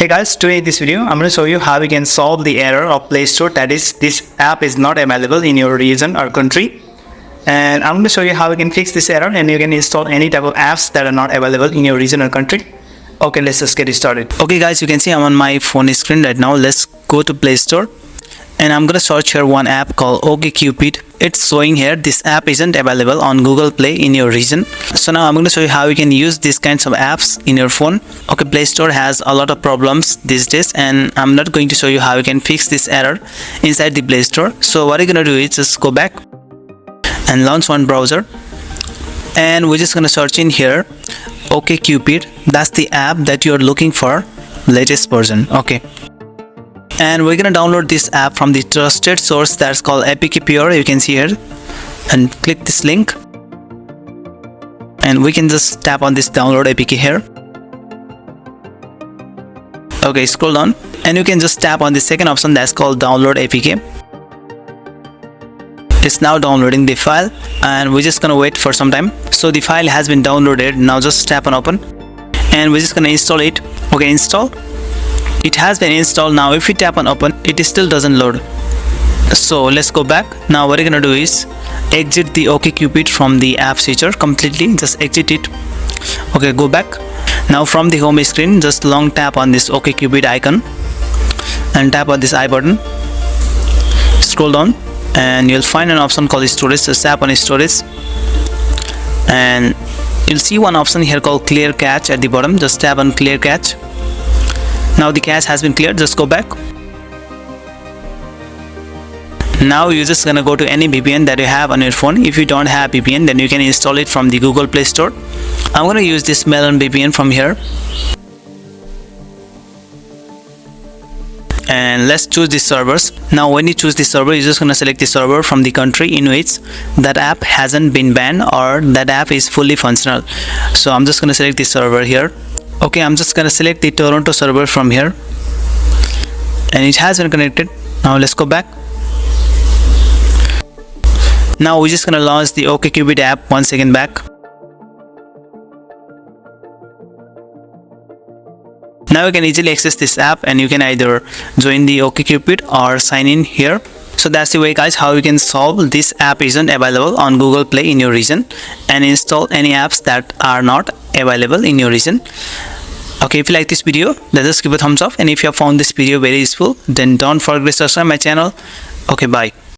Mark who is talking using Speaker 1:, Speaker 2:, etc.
Speaker 1: Hey guys, today in this video I'm going to show you how we can solve the error of Play Store, that is this app is not available in your region or country. And I'm going to show you how we can fix this error and you can install any type of apps that are not available in your region or country. Okay, let's just get it started. Okay guys, you can see I'm on my phone screen right now. Let's go to Play Store and I'm going to search here one app called OKCupid. It's showing here this app isn't available on Google Play in your region. So now I'm going to show you how you can use these kinds of apps in your phone. Okay, Play Store has a lot of problems these days and I'm not going to show you how you can fix this error inside the Play Store. So what you're going to do is just go back and launch one browser and we're just going to search in here OKCupid. That's the app that you're looking for, latest version. Okay, and we're gonna download this app from the trusted source that's called Pure. You can see here and click this link and we can just tap on this download APK here. Okay, scroll down and you can just tap on the second option that's called download APK. It's now downloading the file and we're just gonna wait for some time. So the file has been downloaded. Now just tap on open and we're just gonna install it. Okay, install. It has been installed. Now if we tap on open, it still doesn't load. So let's go back. Now what you're gonna do is exit the OKCupid from the app switcher completely. Just exit it. Okay, go back. Now from the home screen, just long tap on this OKCupid icon and tap on this I button. Scroll down and you'll find an option called storage. Just tap on storage and you'll see one option here called clear cache at the bottom. Just tap on clear cache. Now the cache has been cleared. Just go back. Now you're just gonna go to any VPN that you have on your phone. If you don't have VPN, then you can install it from the Google Play Store. I'm gonna use this Melon VPN from here. And let's choose the servers. Now when you choose the server, you're just gonna select the server from the country in which that app hasn't been banned or that app is fully functional. So I'm just gonna select the server here. Okay, I'm just gonna select the Toronto server from here and it has been connected. Now let's go back. Now we're just gonna launch the OKCupid app once again back. Now you can easily access this app and you can either join the OKCupid or sign in here. So that's the way guys how you can solve this app isn't available on Google Play in your region and install any apps that are not available in your region. Okay, if you like this video, let us give a thumbs up, and if you have found this video very useful, then don't forget to subscribe my channel. Okay, bye.